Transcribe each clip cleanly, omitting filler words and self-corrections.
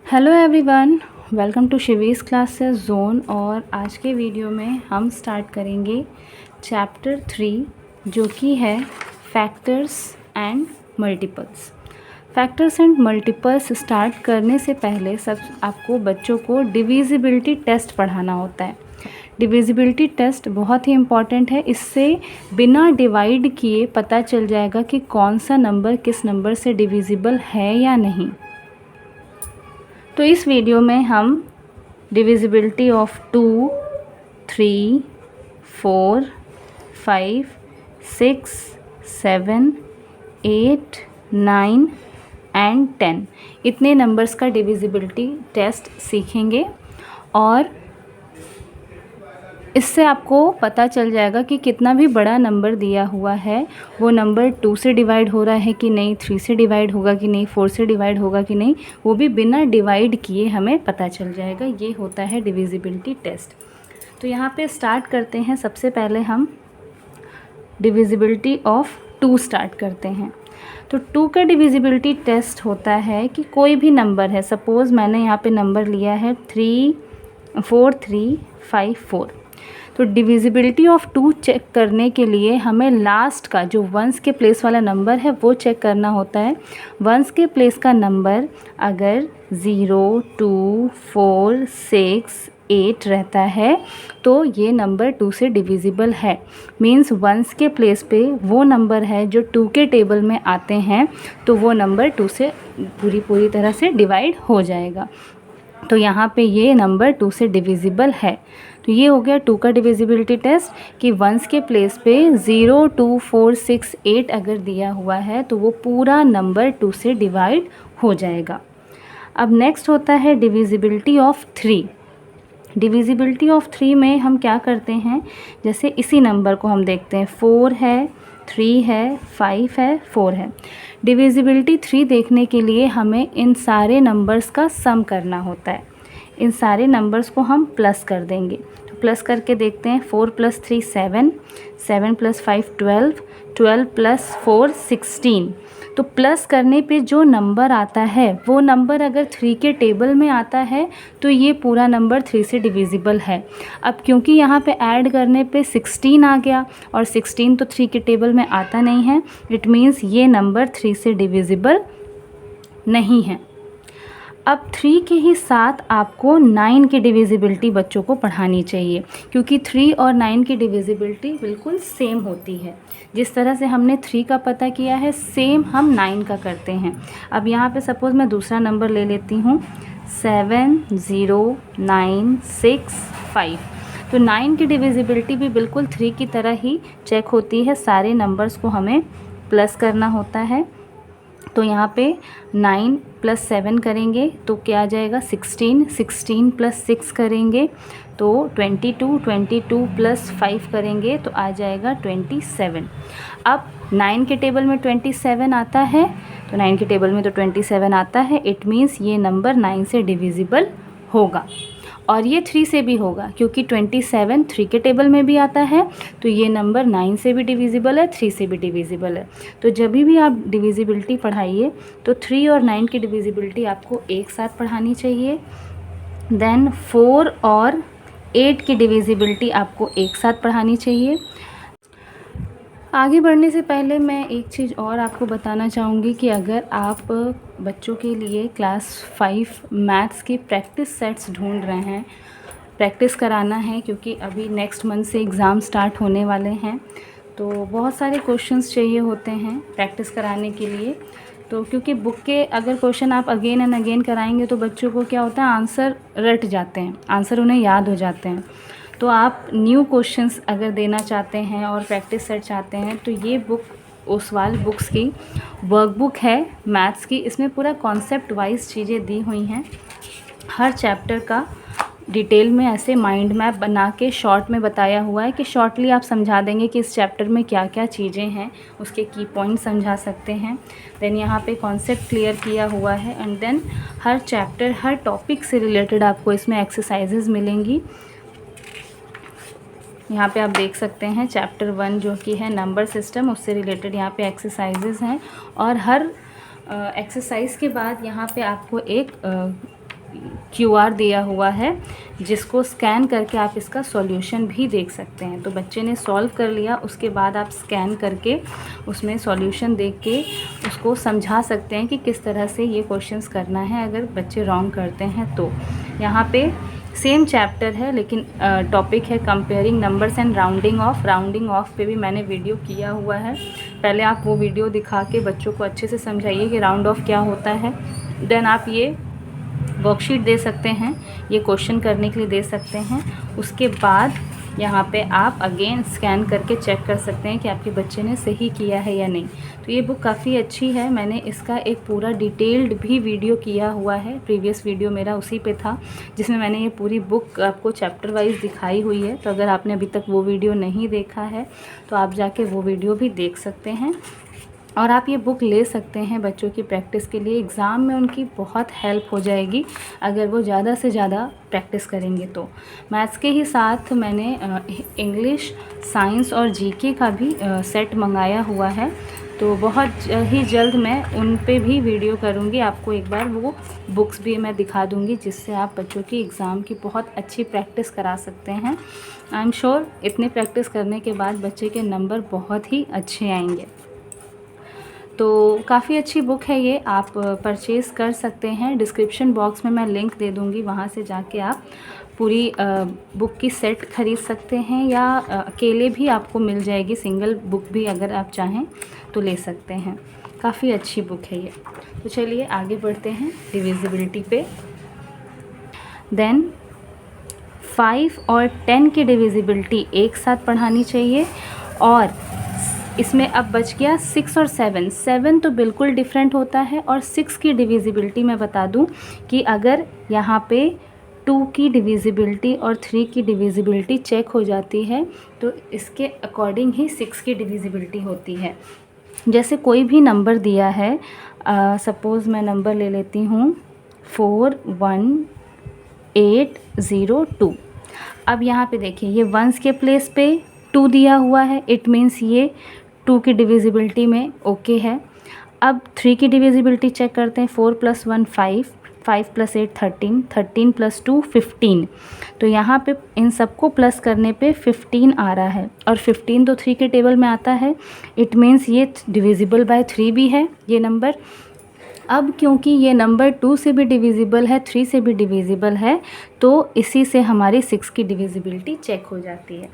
Hello everyone, welcome to Shivi's classes zone. और आज के वीडियो में हम स्टार्ट करेंगे चैप्टर 3 जो कि है factors and multiples. Factors and multiples start करने से पहले सब आपको बच्चों को डिविजिबिलिटी टेस्ट पढ़ाना होता है। डिविजिबिलिटी टेस्ट बहुत ही इम्पॉर्टेंट है। इससे बिना डिवाइड किए पता चल जाएगा कि कौन सा नंबर किस नंबर से डिविजिबल है या नहीं। तो इस वीडियो में हम डिविजिबिलिटी ऑफ 2, 3, 4, 5, 6, 7, 8, 9 एंड 10 इतने नंबर्स का डिविजिबिलिटी टेस्ट सीखेंगे और इससे आपको पता चल जाएगा कि कितना भी बड़ा नंबर दिया हुआ है वो नंबर 2 से डिवाइड हो रहा है कि नहीं, 3 से डिवाइड होगा कि नहीं, 4 से डिवाइड होगा कि नहीं, वो भी बिना डिवाइड किए हमें पता चल जाएगा। ये होता है डिविजिबिलिटी टेस्ट। तो यहाँ पे स्टार्ट करते हैं। सबसे पहले हम डिविजिबिलिटी ऑफ 2 स्टार्ट करते हैं। तो 2 का डिविजिबिलिटी टेस्ट होता है कि कोई भी नंबर है, सपोज़ मैंने यहाँ पे नंबर लिया है 34354। तो डिविजिबिलिटी ऑफ 2 चेक करने के लिए हमें लास्ट का जो वंस के प्लेस वाला नंबर है वो चेक करना होता है। वंस के प्लेस का नंबर अगर 0, 2, 4, 6, 8 रहता है तो ये नंबर 2 से डिविजिबल है। मींस वंस के प्लेस पे वो नंबर है जो 2 के टेबल में आते हैं तो वो नंबर 2 से पूरी तरह से डिवाइड हो जाएगा। तो यहाँ पे ये नंबर 2 से डिविजिबल है। तो ये हो गया 2 का डिविजिबिलिटी टेस्ट कि वंस के प्लेस पे 0, 2, 4, 6, 8 अगर दिया हुआ है तो वो पूरा नंबर 2 से डिवाइड हो जाएगा। अब नेक्स्ट होता है डिविजिबिलिटी ऑफ 3। डिविजिबिलिटी ऑफ 3 में हम क्या करते हैं, जैसे इसी नंबर को हम देखते हैं, 4 है, 3 है, 5 है, 4 है। डिविजिबिलिटी 3 देखने के लिए हमें इन सारे नंबर्स का सम करना होता है। इन सारे नंबर्स को हम प्लस कर देंगे। तो प्लस करके देखते हैं, 4 + 3 7, 7 + 5 12, 12 + 4 16। तो प्लस करने पे जो नंबर आता है वो नंबर अगर 3 के टेबल में आता है तो ये पूरा नंबर 3 से डिविजिबल है। अब क्योंकि यहाँ पे ऐड करने पे 16 आ गया और 16 तो 3 के टेबल में आता नहीं है, इट मीन्स ये नंबर 3 से डिविजिबल नहीं है। अब 3 के ही साथ आपको 9 की डिविजिबिलिटी बच्चों को पढ़ानी चाहिए क्योंकि 3 और 9 की डिविजिबिलिटी बिल्कुल सेम होती है। जिस तरह से हमने 3 का पता किया है सेम हम 9 का करते हैं। अब यहाँ पे सपोज़ मैं दूसरा नंबर ले लेती हूँ 70965। तो 9 की डिविजिबिलिटी भी बिल्कुल 3 की तरह ही चेक होती है। सारे नंबर्स को हमें प्लस करना होता है। तो यहाँ पे 9 + 7 करेंगे तो क्या आ जाएगा 16, 16 + 6 करेंगे तो 22, 22 + 5 करेंगे तो आ जाएगा 27। अब 9 के टेबल में 27 आता है तो 9 के टेबल में तो 27 आता है, इट मीन्स ये नंबर 9 से डिविजिबल होगा। और ये 3 से भी होगा क्योंकि 27 3 के टेबल में भी आता है तो ये नंबर 9 से भी डिविजिबल है, 3 से भी डिविजिबल है। तो जब भी आप डिविजिबिलिटी पढ़ाइए तो 3 और 9 की डिविजिबिलिटी आपको एक साथ पढ़ानी चाहिए। देन 4 और 8 की डिविजिबिलिटी आपको एक साथ पढ़ानी चाहिए। आगे बढ़ने से पहले मैं एक चीज़ और आपको बताना चाहूँगी कि अगर आप बच्चों के लिए क्लास 5 मैथ्स की प्रैक्टिस सेट्स ढूंढ रहे हैं, प्रैक्टिस कराना है क्योंकि अभी नेक्स्ट मंथ से एग्ज़ाम स्टार्ट होने वाले हैं तो बहुत सारे क्वेश्चंस चाहिए होते हैं प्रैक्टिस कराने के लिए। तो क्योंकि बुक के अगर क्वेश्चन आप अगेन एंड अगेन कराएंगे तो बच्चों को क्या होता है, आंसर रट जाते हैं, आंसर उन्हें याद हो जाते हैं। तो आप न्यू क्वेश्चंस अगर देना चाहते हैं और प्रैक्टिस सेट चाहते हैं तो ये बुक ओसवाल बुक्स की वर्कबुक है मैथ्स की। इसमें पूरा कॉन्सेप्ट वाइज चीज़ें दी हुई हैं। हर चैप्टर का डिटेल में ऐसे माइंड मैप बना के शॉर्ट में बताया हुआ है कि शॉर्टली आप समझा देंगे कि इस चैप्टर में क्या क्या चीज़ें हैं, उसके की पॉइंट समझा सकते हैं। देन यहाँ पे कॉन्सेप्ट क्लियर किया हुआ है एंड देन हर चैप्टर हर टॉपिक से रिलेटेड आपको इसमें एक्सरसाइजेज मिलेंगी। यहाँ पे आप देख सकते हैं चैप्टर 1 जो कि है नंबर सिस्टम, उससे रिलेटेड यहाँ पे एक्सरसाइजेज हैं और हर एक्सरसाइज के बाद यहाँ पे आपको एक QR दिया हुआ है, जिसको स्कैन करके आप इसका सॉल्यूशन भी देख सकते हैं। तो बच्चे ने सॉल्व कर लिया, उसके बाद आप स्कैन करके उसमें सॉल्यूशन देख के उसको समझा सकते हैं कि किस तरह से ये क्वेश्चंस करना है अगर बच्चे रॉन्ग करते हैं तो। यहाँ पे सेम चैप्टर है, लेकिन टॉपिक है comparing numbers and rounding off. Rounding off पे भी मैंने वीडियो किया हुआ है, पहले आप वो वीडियो दिखा के बच्चों को अच्छे से समझाइए कि राउंड ऑफ क्या होता है। देन आप ये वर्कशीट दे सकते हैं, ये क्वेश्चन करने के लिए दे सकते हैं। उसके बाद यहाँ पे आप अगेन स्कैन करके चेक कर सकते हैं कि आपके बच्चे ने सही किया है या नहीं। तो ये बुक काफ़ी अच्छी है, मैंने इसका एक पूरा डिटेल्ड भी वीडियो किया हुआ है, प्रीवियस वीडियो मेरा उसी पे था, जिसमें मैंने ये पूरी बुक आपको चैप्टर वाइज दिखाई हुई है। तो अगर आपने अभी तक वो वीडियो नहीं देखा है तो आप जाके वो वीडियो भी देख सकते हैं। और आप ये बुक ले सकते हैं बच्चों की प्रैक्टिस के लिए, एग्ज़ाम में उनकी बहुत हेल्प हो जाएगी अगर वो ज़्यादा से ज़्यादा प्रैक्टिस करेंगे तो। मैथ्स के ही साथ मैंने इंग्लिश, साइंस और जीके का भी सेट मंगाया हुआ है, तो बहुत ही जल्द मैं उन पे भी वीडियो करूँगी, आपको एक बार वो बुक्स भी मैं दिखा दूँगी, जिससे आप बच्चों की एग्ज़ाम की बहुत अच्छी प्रैक्टिस करा सकते हैं। आई एम श्योर इतनी प्रैक्टिस करने के बाद बच्चे के नंबर बहुत ही अच्छे आएंगे। तो काफ़ी अच्छी बुक है ये, आप परचेज़ कर सकते हैं। डिस्क्रिप्शन बॉक्स में मैं लिंक दे दूँगी, वहाँ से जाके आप पूरी बुक की सेट ख़रीद सकते हैं, या अकेले भी आपको मिल जाएगी, सिंगल बुक भी अगर आप चाहें तो ले सकते हैं। काफ़ी अच्छी बुक है ये। तो चलिए आगे बढ़ते हैं डिविजिबिलिटी पे। देन 5 और 10 की डिविजिबिलिटी एक साथ पढ़ानी चाहिए, और इसमें अब बच गया 6 और 7। 7 तो बिल्कुल डिफरेंट होता है, और 6 की डिविजिबिलिटी मैं बता दूं कि अगर यहाँ पे 2 की डिविजिबिलिटी और 3 की डिविजिबिलिटी चेक हो जाती है तो इसके अकॉर्डिंग ही 6 की डिविजिबिलिटी होती है। जैसे कोई भी नंबर दिया है, सपोज़ मैं नंबर ले लेती हूँ 41802। अब यहाँ पे देखिए, ये वंस के प्लेस पे 2 दिया हुआ है, इट मीन्स ये 2 की डिविजिबिलिटी में ओके है। अब 3 की डिविजिबिलिटी चेक करते हैं। 4 + 1 5, 5 + 8 13, 13 + 2 15। तो यहाँ पे इन सबको प्लस करने पे 15 आ रहा है, और 15 तो 3 के टेबल में आता है, इट मीन्स ये डिविजिबल बाय 3 भी है ये नंबर। अब क्योंकि ये नंबर 2 से भी डिविजिबल है, 3 से भी डिविजिबल है, तो इसी से हमारी 6 की डिविजिबिलिटी चेक हो जाती है।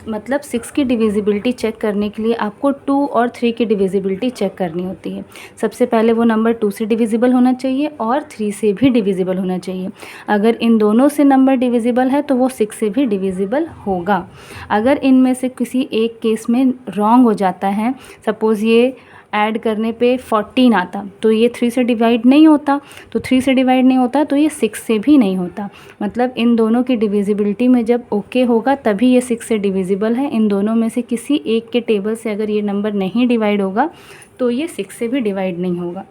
मतलब 6 की डिविजिबिलिटी चेक करने के लिए आपको 2 और 3 की डिविजिबिलिटी चेक करनी होती है। सबसे पहले वो नंबर 2 से डिविजिबल होना चाहिए और 3 से भी डिविजिबल होना चाहिए। अगर इन दोनों से नंबर डिविजिबल है तो वो 6 से भी डिविजिबल होगा। अगर इनमें से किसी एक केस में रॉन्ग हो जाता है, सपोज़ ये ऐड करने पे 14 आता, तो ये 3 से डिवाइड नहीं होता, तो 3 से डिवाइड नहीं होता तो ये 6 से भी नहीं होता। मतलब इन दोनों की डिविजिबिलिटी में जब ओके होगा तभी ये 6 से डिविजिबल है। इन दोनों में से किसी एक के टेबल से अगर ये नंबर नहीं डिवाइड होगा तो ये 6 से भी डिवाइड नहीं होगा।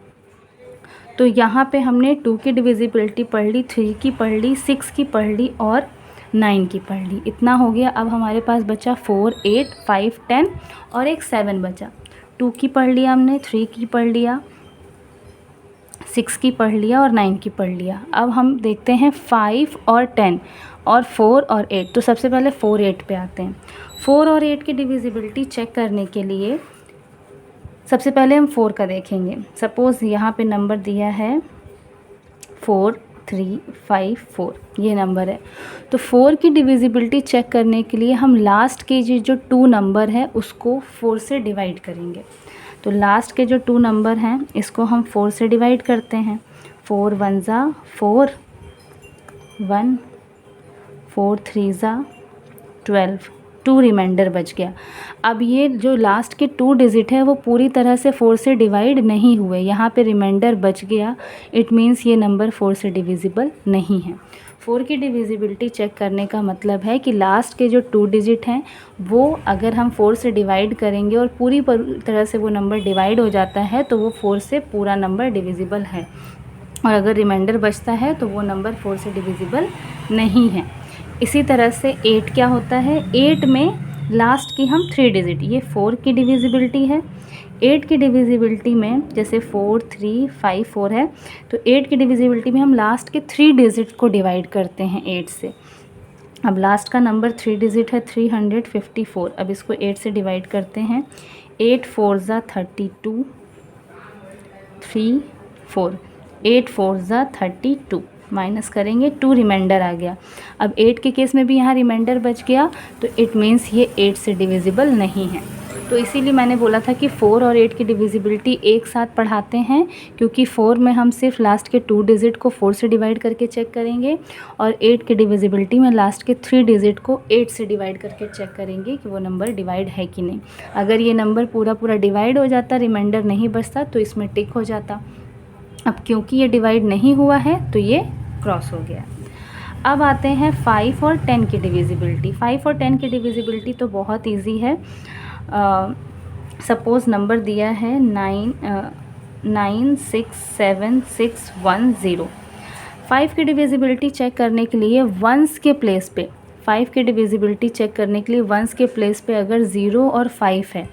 तो यहाँ पे हमने 2 की डिविजिबिलिटी पढ़ ली, 3 की पढ़ ली, 6 की पढ़ ली और 9 की पढ़ ली। इतना हो गया। अब हमारे पास बचा 4, 8, 5, 10 और एक 7 बचा। 2 की पढ़ लिया हमने, 3 की पढ़ लिया, 6 की पढ़ लिया और 9 की पढ़ लिया। अब हम देखते हैं 5 और 10 और 4 और 8। तो सबसे पहले 4, 8 पे आते हैं। 4 और 8 की डिविजिबिलिटी चेक करने के लिए सबसे पहले हम 4 का देखेंगे। सपोज़ यहाँ पे नंबर दिया है 4, 3, 5, 4, ये नंबर है। तो 4 की डिविजिबिलिटी चेक करने के लिए हम लास्ट के जो 2 नंबर है उसको 4 से डिवाइड करेंगे। तो लास्ट के जो 2 नंबर हैं इसको हम 4 से डिवाइड करते हैं। 4 1 ज़ा 4, 1, 4 3 ज़ा 12, 2 रिमाइंडर बच गया। अब ये जो लास्ट के 2 डिजिट है वो पूरी तरह से 4 से डिवाइड नहीं हुए, यहाँ पे रिमाइंडर बच गया, इट मीन्स ये नंबर 4 से डिविजिबल नहीं है। 4 की डिविजिबिलिटी चेक करने का मतलब है कि लास्ट के जो 2 डिजिट हैं वो अगर हम 4 से डिवाइड करेंगे और पूरी तरह से वो नंबर डिवाइड हो जाता है तो वो 4 से पूरा नंबर डिविजिबल है, और अगर रिमाइंडर बचता है तो वो नंबर 4 से डिविजिबल नहीं है। इसी तरह से 8 क्या होता है, 8 में लास्ट की हम 3 डिजिट, ये 4 की डिविजिबिलिटी है। 8 की डिविजिबिलिटी में जैसे 4 3 5 4 है, तो 8 की डिविजिबिलिटी में हम लास्ट के 3 डिजिट को डिवाइड करते हैं 8 से। अब लास्ट का नंबर 3 डिजिट है 354। अब इसको 8 से डिवाइड करते हैं। 8 4 ज़ा 32, 3 4, 8 4 ज़ा 32, माइनस करेंगे 2 रिमाइंडर आ गया। अब 8 के केस में भी यहाँ रिमाइंडर बच गया, तो इट मीन्स ये 8 से डिविजिबल नहीं है। तो इसीलिए मैंने बोला था कि 4 और 8 की डिविजिबिलिटी एक साथ पढ़ाते हैं, क्योंकि 4 में हम सिर्फ लास्ट के 2 डिजिट को 4 से डिवाइड करके चेक करेंगे, और 8 की डिविजिबिलिटी में लास्ट के 3 डिजिट को 8 से डिवाइड करके चेक करेंगे कि वो नंबर डिवाइड है कि नहीं। अगर ये नंबर पूरा पूरा डिवाइड हो जाता, रिमाइंडर नहीं बचता, तो इसमें टिक हो जाता। अब क्योंकि ये डिवाइड नहीं हुआ है तो ये क्रॉस हो गया। अब आते हैं 5 और 10 की डिविजिबिलिटी। 5 और 10 की डिविजिबिलिटी तो बहुत इजी है। सपोज़ नंबर दिया है 967 610। 5 की डिविजिबिलिटी चेक करने के लिए वंस के प्लेस पे, 5 की डिविजिबिलिटी चेक करने के लिए वंस के प्लेस पे अगर 0 और 5 है,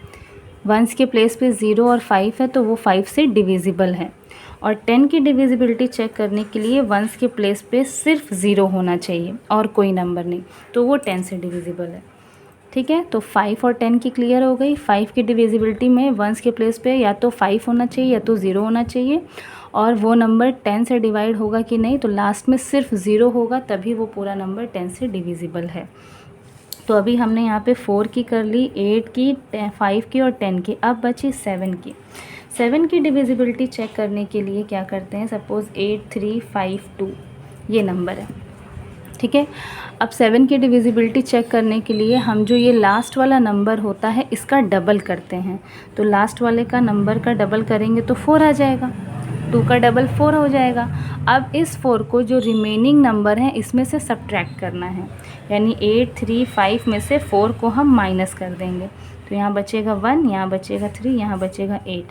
वंस के प्लेस पे 0 और 5 है तो वो 5 से डिविजिबल है। और 10 की डिविजिबिलिटी चेक करने के लिए वंस के प्लेस पे सिर्फ 0 होना चाहिए और कोई नंबर नहीं, तो वो 10 से डिविजिबल है। ठीक है, तो 5 और 10 की क्लियर हो गई। 5 की डिविजिबिलिटी में वंस के प्लेस पे या तो 5 होना चाहिए या तो 0 होना चाहिए, और वो नंबर 10 से डिवाइड होगा कि नहीं, तो लास्ट में सिर्फ 0 होगा, तभी वो पूरा नंबर 10 से डिविजिबल है। तो अभी हमने यहाँ पे 4 की कर ली, 8 की, 5 की और 10 की। अब बची 7 की। 7 की डिविजिबिलिटी चेक करने के लिए क्या करते हैं, सपोज़ 8352 ये नंबर है। ठीक है, अब 7 की डिविजिबिलिटी चेक करने के लिए हम जो ये लास्ट वाला नंबर होता है इसका डबल करते हैं। तो लास्ट वाले का नंबर का डबल करेंगे तो 4 आ जाएगा, 2 का डबल 4 हो जाएगा। अब इस 4 को जो रिमेनिंग नंबर हैं इसमें से सब्ट्रैक्ट करना है, यानी 835 में से 4 को हम माइनस कर देंगे, तो यहाँ बचेगा 1, यहाँ बचेगा 3, यहाँ बचेगा 8।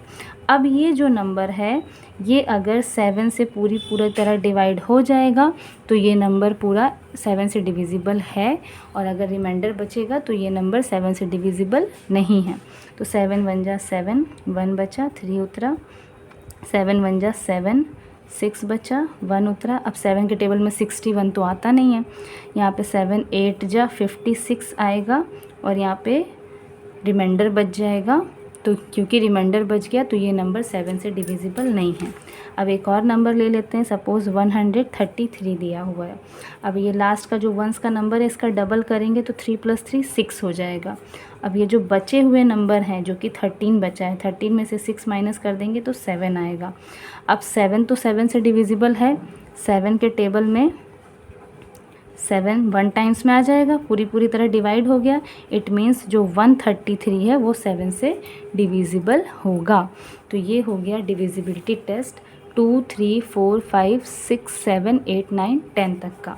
अब ये जो नंबर है ये अगर 7 से पूरी तरह डिवाइड हो जाएगा तो ये नंबर पूरा 7 से डिविजिबल है, और अगर रिमाइंडर बचेगा तो ये नंबर 7 से डिविजिबल नहीं है। तो 7 1 जा 7, 1 बचा, 3 उतरा, 7 1 जा 7, 6 बचा, 1 उतरा। अब 7 के टेबल में 61 तो आता नहीं है, यहाँ पे 7 8 जा 56 आएगा, और यहाँ पे रिमाइंडर बच जाएगा। तो क्योंकि रिमाइंडर बच गया तो ये नंबर 7 से डिविजिबल नहीं है। अब एक और नंबर ले लेते हैं, सपोज़ 133 दिया हुआ है। अब ये लास्ट का जो वंस का नंबर है इसका डबल करेंगे तो 3 + 3 6 हो जाएगा। अब ये जो बचे हुए नंबर हैं जो कि 13 बचा है, 13 में से 6 माइनस कर देंगे तो 7 आएगा। अब 7 तो 7 से डिविजिबल है, 7 के टेबल में 7 1 टाइम्स में आ जाएगा, पूरी तरह डिवाइड हो गया। इट मीन्स जो 133 है वो 7 से डिविजिबल होगा। तो ये हो गया डिविजिबिलिटी टेस्ट 2 3 4 5 6 7 8 9 10 तक का।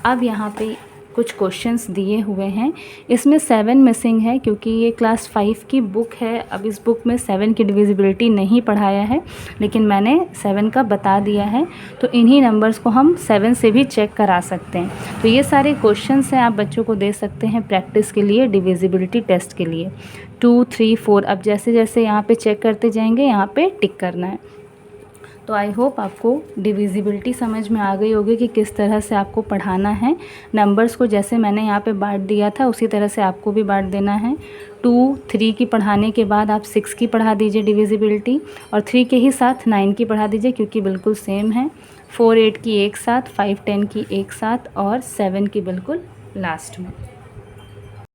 अब यहाँ पे कुछ क्वेश्चंस दिए हुए हैं, इसमें 7 मिसिंग है क्योंकि ये क्लास 5 की बुक है। अब इस बुक में 7 की डिविजिबिलिटी नहीं पढ़ाया है, लेकिन मैंने 7 का बता दिया है, तो इन्हीं नंबर्स को हम 7 से भी चेक करा सकते हैं। तो ये सारे क्वेश्चंस हैं, आप बच्चों को दे सकते हैं प्रैक्टिस के लिए, डिविजिबिलिटी टेस्ट के लिए। 2 3 4 अब जैसे जैसे यहाँ पे चेक करते जाएंगे यहाँ पे टिक करना है। तो आई होप आपको डिविजिबिलिटी समझ में आ गई होगी कि किस तरह से आपको पढ़ाना है। नंबर्स को जैसे मैंने यहाँ पे बांट दिया था उसी तरह से आपको भी बांट देना है। 2 3 की पढ़ाने के बाद आप 6 की पढ़ा दीजिए डिविजिबिलिटी, और 3 के ही साथ 9 की पढ़ा दीजिए क्योंकि बिल्कुल सेम है। 4 8 की एक साथ, 5 10 की एक साथ, और 7 की बिल्कुल लास्ट में।